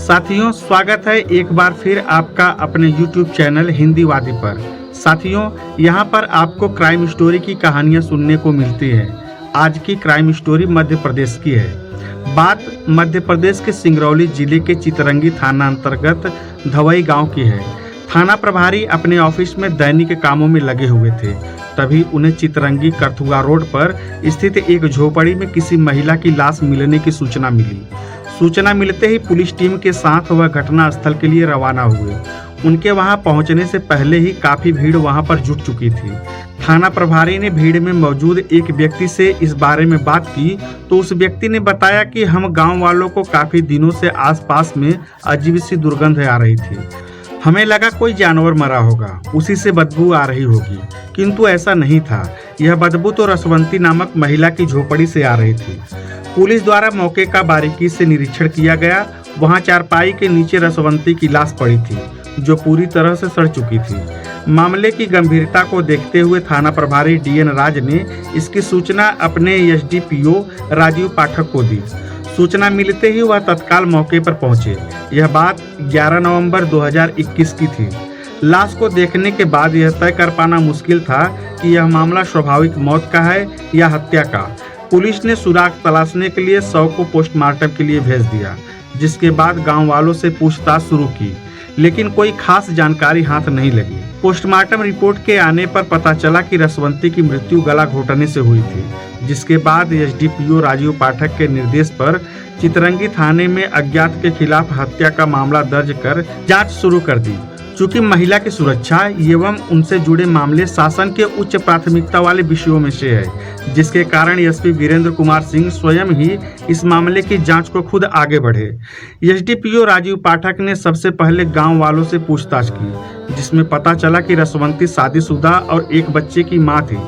साथियों, स्वागत है एक बार फिर आपका अपने YouTube चैनल हिंदीवादी पर। साथियों, यहाँ पर आपको क्राइम स्टोरी की कहानियाँ सुनने को मिलती है। आज की क्राइम स्टोरी मध्य प्रदेश की है। बात मध्य प्रदेश के सिंगरौली जिले के चितरंगी थाना अंतर्गत धवई गांव की है। थाना प्रभारी अपने ऑफिस में दैनिक कामों में लगे हुए थे, तभी उन्हें चितरंगी करथुआ रोड पर स्थित एक झोपड़ी में किसी महिला की लाश मिलने की सूचना मिली। सूचना मिलते ही पुलिस टीम के साथ वह घटना स्थल के लिए रवाना हुए। उनके वहां पहुंचने से पहले ही काफी भीड़ वहां पर जुट चुकी थी। थाना प्रभारी ने भीड़ में मौजूद एक व्यक्ति से इस बारे में बात की तो उस व्यक्ति ने बताया कि हम गांव वालों को काफी दिनों से आसपास में अजीब सी दुर्गंध आ रही थी। हमें लगा कोई जानवर मरा होगा, उसी से बदबू आ रही होगी, किंतु ऐसा नहीं था। यह बदबू तो रसवंती नामक महिला की झोपड़ी से आ रही थी। पुलिस द्वारा मौके का बारीकी से निरीक्षण किया गया। वहां चारपाई के नीचे रसवंती की लाश पड़ी थी, जो पूरी तरह से सड़ चुकी थी। मामले की गंभीरता को देखते हुए थाना प्रभारी DN राज ने इसकी सूचना अपने SDPO राजीव पाठक को दी। सूचना मिलते ही वह तत्काल मौके पर पहुंचे। यह बात 11 नवंबर 2021 की थी। लाश को देखने के बाद यह तय कर पाना मुश्किल था कि यह मामला स्वाभाविक मौत का है या हत्या का। पुलिस ने सुराग तलाशने के लिए शव को पोस्टमार्टम के लिए भेज दिया, जिसके बाद गांव वालों से पूछताछ शुरू की, लेकिन कोई खास जानकारी हाथ नहीं लगी। पोस्टमार्टम रिपोर्ट के आने पर पता चला कि रसवंती की मृत्यु गला घोटने से हुई थी, जिसके बाद SDPO राजीव पाठक के निर्देश पर चितरंगी थाने में अज्ञात के खिलाफ हत्या का मामला दर्ज कर जांच शुरू कर दी। चूंकि महिला की सुरक्षा एवं उनसे जुड़े मामले शासन के उच्च प्राथमिकता वाले विषयों में से है, जिसके कारण SP वीरेंद्र कुमार सिंह स्वयं ही इस मामले की जांच को खुद आगे बढ़े। SDPO राजीव पाठक ने सबसे पहले गांव वालों से पूछताछ की, जिसमें पता चला कि रसवंती शादीशुदा और एक बच्चे की मां थी,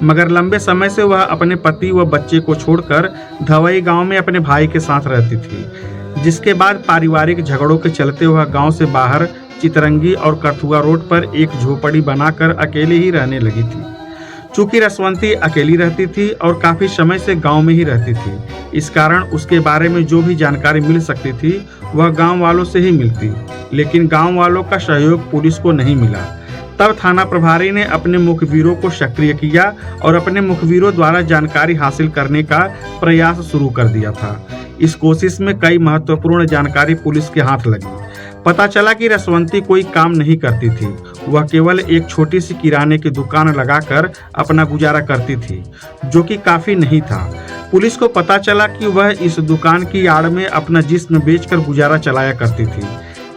मगर लंबे समय से वह अपने पति व बच्चे को छोड़कर धवई गांव में अपने भाई के साथ रहती थी। जिसके बाद पारिवारिक झगड़ों के चलते वह गांव से बाहर चितरंगी और करथुआ रोड पर एक झोपड़ी बनाकर अकेले ही रहने लगी थी। चूंकि रसवंती अकेली रहती थी और काफी समय से गांव में ही रहती थी, इस कारण उसके बारे में जो भी जानकारी मिल सकती थी वह गांव वालों से ही मिलती, लेकिन गांव वालों का सहयोग पुलिस को नहीं मिला। तब थाना प्रभारी ने अपने मुखबिरों को सक्रिय किया और अपने मुखबिरों द्वारा जानकारी हासिल करने का प्रयास शुरू कर दिया था। इस कोशिश में कई महत्वपूर्ण जानकारी पुलिस के हाथ लगी। पता चला कि रसवंती कोई काम नहीं करती थी, वह केवल एक छोटी सी किराने की दुकान लगाकर अपना गुजारा करती थी, जो कि काफी नहीं था। पुलिस को पता चला कि वह इस दुकान की आड़ में अपना जिस्म बेचकर गुजारा चलाया करती थी।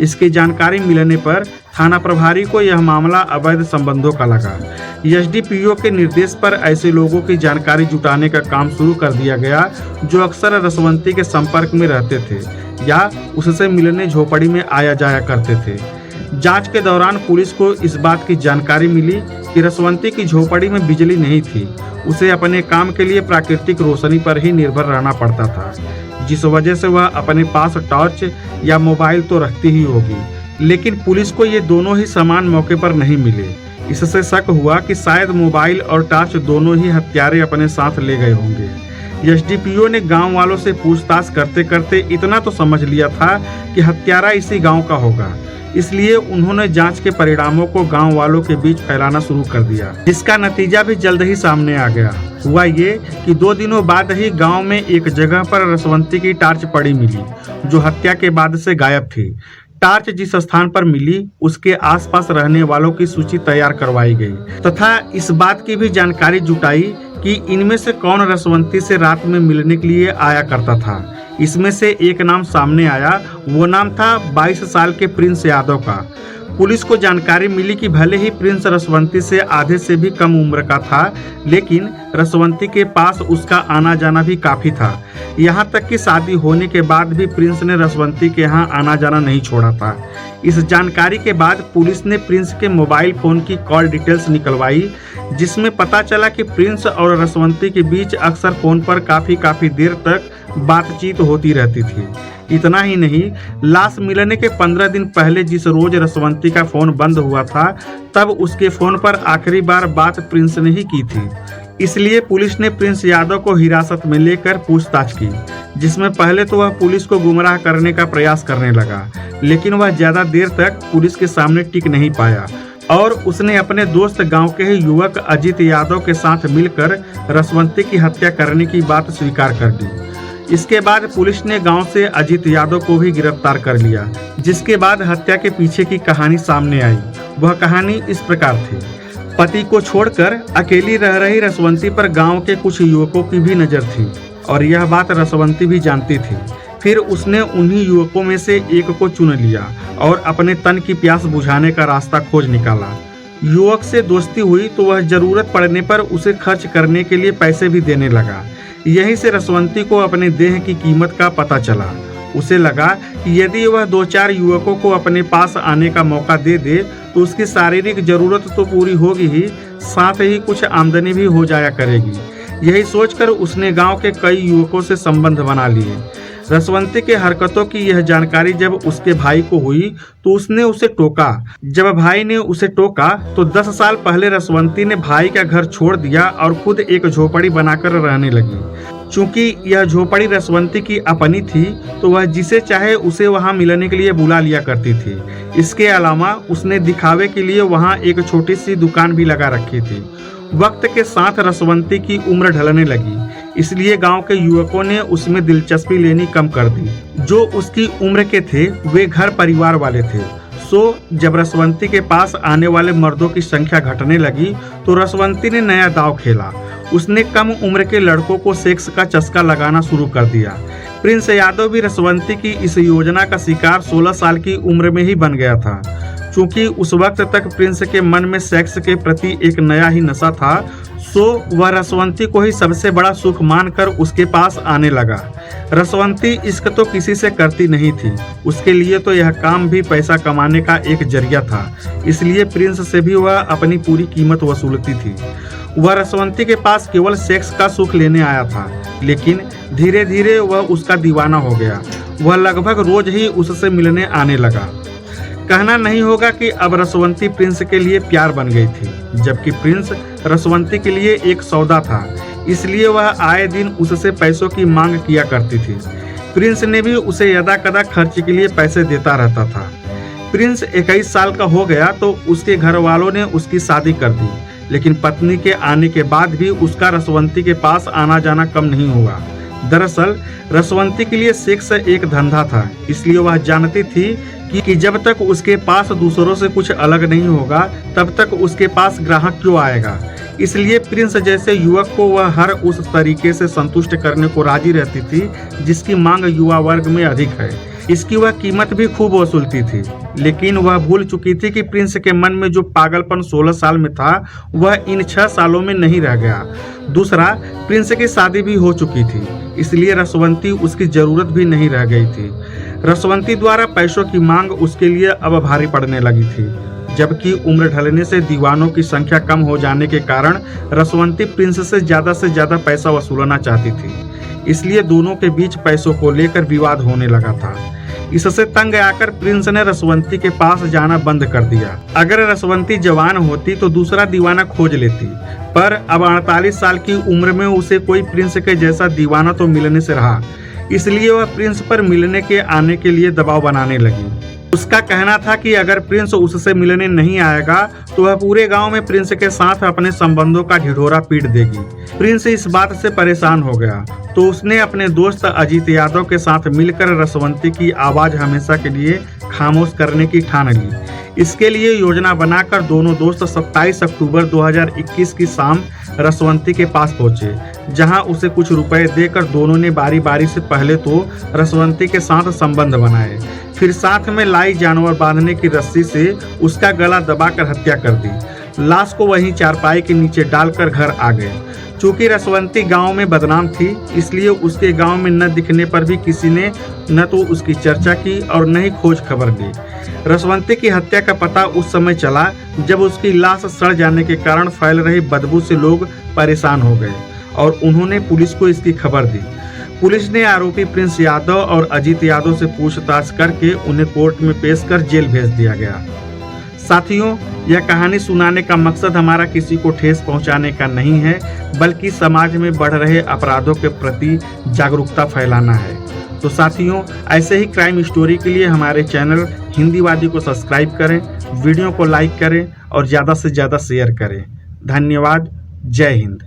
इसकी जानकारी मिलने पर थाना प्रभारी को यह मामला अवैध संबंधों का लगा। SDPO के निर्देश पर ऐसे लोगों की जानकारी जुटाने का काम शुरू कर दिया गया, जो अक्सर रसवंती के संपर्क में रहते थे या उससे मिलने झोपड़ी में आया जाया करते थे। जांच के दौरान पुलिस को इस बात की जानकारी मिली कि रसवंती की झोपड़ी में बिजली नहीं थी। उसे अपने काम के लिए प्राकृतिक रोशनी पर ही निर्भर रहना पड़ता था, जिस वजह से वह अपने पास टॉर्च या मोबाइल तो रखती ही होगी, लेकिन पुलिस को ये दोनों ही समान मौके पर नहीं मिले। इससे शक हुआ कि शायद मोबाइल और टॉर्च दोनों ही हत्यारे अपने साथ ले गए होंगे। SDPO ने गांव वालों से पूछताछ करते करते इतना तो समझ लिया था कि हत्यारा इसी गांव का होगा, इसलिए उन्होंने जांच के परिणामों को गांव वालों के बीच फैलाना शुरू कर दिया, जिसका नतीजा भी जल्द ही सामने आ गया। हुआ ये कि 2 दिनों बाद ही गांव में एक जगह पर रसवंती की टार्च पड़ी मिली, जो हत्या के बाद से गायब थी। टार्च जिस स्थान पर मिली उसके आसपास रहने वालों की सूची तैयार करवाई गई तथा इस बात की भी जानकारी जुटाई कि इनमें से कौन रसवंती से रात में मिलने के लिए आया करता था। इसमें से एक नाम सामने आया, वो नाम था 22 साल के प्रिंस यादव का। पुलिस को जानकारी मिली कि भले ही प्रिंस रसवंती से आधे से भी कम उम्र का था, लेकिन रसवंती के पास उसका आना जाना भी काफी था। यहाँ तक कि शादी होने के बाद भी प्रिंस ने रसवंती के यहाँ आना जाना नहीं छोड़ा था। इस जानकारी के बाद पुलिस ने प्रिंस के मोबाइल फोन की कॉल डिटेल्स निकलवाई, जिसमें पता चला कि प्रिंस और रसवंती के बीच अक्सर फोन पर काफी देर तक बातचीत होती रहती थी। इतना ही नहीं, लाश मिलने के 15 दिन पहले जिस रोज रसवंती का फोन बंद हुआ था, तब उसके फोन पर आखिरी बार बात प्रिंस ने ही की थी। इसलिए पुलिस ने प्रिंस यादव को हिरासत में लेकर पूछताछ की, जिसमें पहले तो वह पुलिस को गुमराह करने का प्रयास करने लगा, लेकिन वह ज़्यादा देर तक पुलिस के सामने टिक नहीं पाया और उसने अपने दोस्त गांव के ही युवक अजीत यादव के साथ मिलकर रसवंती की हत्या करने की बात स्वीकार कर दी। इसके बाद पुलिस ने गांव से अजीत यादव को भी गिरफ्तार कर लिया, जिसके बाद हत्या के पीछे की कहानी सामने आई। वह कहानी इस प्रकार थी। पति को छोड़कर अकेली रह रही रसवंती पर गांव के कुछ युवकों की भी नज़र थी और यह बात रसवंती भी जानती थी। फिर उसने उन्हीं युवकों में से एक को चुन लिया और अपने तन की प्यास बुझाने का रास्ता खोज निकाला। युवक से दोस्ती हुई तो वह जरूरत पड़ने पर उसे खर्च करने के लिए पैसे भी देने लगा। यहीं से रसवंती को अपने देह की कीमत का पता चला। उसे लगा कि यदि वह 2-4 युवकों को अपने पास आने का मौका दे दे तो उसकी शारीरिक जरूरत तो पूरी होगी ही, साथ ही कुछ आमदनी भी हो जाया करेगी। यही सोचकर उसने गांव के कई युवकों से संबंध बना लिए। रसवंती के हरकतों की यह जानकारी जब उसके भाई को हुई तो उसने उसे टोका। जब भाई ने उसे टोका तो 10 साल पहले रसवंती ने भाई का घर छोड़ दिया और खुद एक झोपड़ी बनाकर रहने लगी। चूंकि यह झोपड़ी रसवंती की अपनी थी तो वह जिसे चाहे उसे वहां मिलने के लिए बुला लिया करती थी। इसके अलावा उसने दिखावे के लिए वहां एक छोटी सी दुकान भी लगा रखी थी। वक्त के साथ रसवंती की उम्र ढलने लगी, इसलिए गांव के युवकों ने उसमें दिलचस्पी लेनी कम कर दी। जो उसकी उम्र के थे वे घर परिवार वाले थे। जब रसवंती के पास आने वाले मर्दों की संख्या घटने लगी तो रसवंती ने नया दांव खेला। उसने कम उम्र के लड़कों को सेक्स का चस्का लगाना शुरू कर दिया। प्रिंस यादव भी रसवंती की इस योजना का शिकार 16 साल की उम्र में ही बन गया था। चूंकि उस वक्त तक प्रिंस के मन में सेक्स के प्रति एक नया ही नशा था, वह रसवंती को ही सबसे बड़ा सुख मानकर उसके पास आने लगा। रसवंती इश्क तो किसी से करती नहीं थी, उसके लिए तो यह काम भी पैसा कमाने का एक जरिया था। इसलिए प्रिंस से भी वह अपनी पूरी कीमत वसूलती थी। वह रसवंती के पास केवल सेक्स का सुख लेने आया था, लेकिन धीरे धीरे वह उसका दीवाना हो गया। वह लगभग रोज ही उससे मिलने आने लगा। कहना नहीं होगा कि अब रसवंती प्रिंस के लिए प्यार बन गई थी, जबकि प्रिंस रसवंती के लिए एक सौदा था। इसलिए वह आए दिन उससे पैसों की मांग किया करती थी। प्रिंस ने भी उसे यदा कदा खर्च के लिए पैसे देता रहता था। प्रिंस 21 साल का हो गया तो उसके घर वालों ने उसकी शादी कर दी, लेकिन पत्नी के आने के बाद भी उसका रसवंती के पास आना जाना कम नहीं हुआ। दरअसल रसवंती के लिए सेक्स एक धंधा था, इसलिए वह जानती थी कि जब तक उसके पास दूसरों से कुछ अलग नहीं होगा तब तक उसके पास ग्राहक क्यों आएगा। इसलिए प्रिंस जैसे युवक को वह हर उस तरीके से संतुष्ट करने को राजी रहती थी जिसकी मांग युवा वर्ग में अधिक है। इसकी वह कीमत भी खूब वसूलती थी, लेकिन वह भूल चुकी थी कि प्रिंस के मन में जो पागलपन 16 साल में था वह इन 6 सालों में नहीं रह गया। दूसरा, प्रिंस की शादी भी हो चुकी थी, इसलिए रसवंती उसकी जरूरत भी नहीं रह गई थी। रसवंती द्वारा पैसों की मांग उसके लिए अब भारी पड़ने लगी थी, जबकि उम्र ढलने से दीवानों की संख्या कम हो जाने के कारण रसवंती प्रिंस से ज़्यादा पैसा वसूलना चाहती थी। इसलिए दोनों के बीच पैसों को लेकर विवाद होने लगा था। इससे तंग आकर प्रिंस ने रसवंती के पास जाना बंद कर दिया। अगर रसवंती जवान होती तो दूसरा दीवाना खोज लेती, पर अब 48 साल की उम्र में उसे कोई प्रिंस के जैसा दीवाना तो मिलने से रहा। इसलिए वह प्रिंस पर मिलने के आने के लिए दबाव बनाने लगी। उसका कहना था कि अगर प्रिंस उससे मिलने नहीं आएगा तो वह पूरे गांव में प्रिंस के साथ अपने संबंधों का ढिढोरा पीट देगी। प्रिंस इस बात से परेशान हो गया तो उसने अपने दोस्त अजीत यादव के साथ मिलकर रसवंती की आवाज हमेशा के लिए खामोश करने की ठान ली। इसके लिए योजना बनाकर दोनों दोस्त 27 अक्टूबर 2021 की शाम रसवंती के पास पहुंचे, जहां उसे कुछ रुपए देकर दोनों ने बारी बारी से पहले तो रसवंती के साथ संबंध बनाए, फिर साथ में लाई जानवर बांधने की रस्सी से उसका गला दबाकर हत्या कर दी। लाश को वहीं चारपाई के नीचे डालकर घर आ गए। चूंकि रसवंती गांव में बदनाम थी, इसलिए उसके गांव में न दिखने पर भी किसी ने न तो उसकी चर्चा की और न ही खोज खबर ली। रसवंती की हत्या का पता उस समय चला जब उसकी लाश सड़ जाने के कारण फैल रही बदबू से लोग परेशान हो गए और उन्होंने पुलिस को इसकी खबर दी। पुलिस ने आरोपी प्रिंस यादव और अजीत यादव से पूछताछ करके उन्हें कोर्ट में पेश कर जेल भेज दिया गया। साथियों, यह कहानी सुनाने का मकसद हमारा किसी को ठेस पहुंचाने का नहीं है, बल्कि समाज में बढ़ रहे अपराधों के प्रति जागरूकता फैलाना है। तो साथियों, ऐसे ही क्राइम स्टोरी के लिए हमारे चैनल हिंदीवादी को सब्सक्राइब करें, वीडियो को लाइक करें और ज़्यादा से ज़्यादा शेयर करें। धन्यवाद। जय हिंद।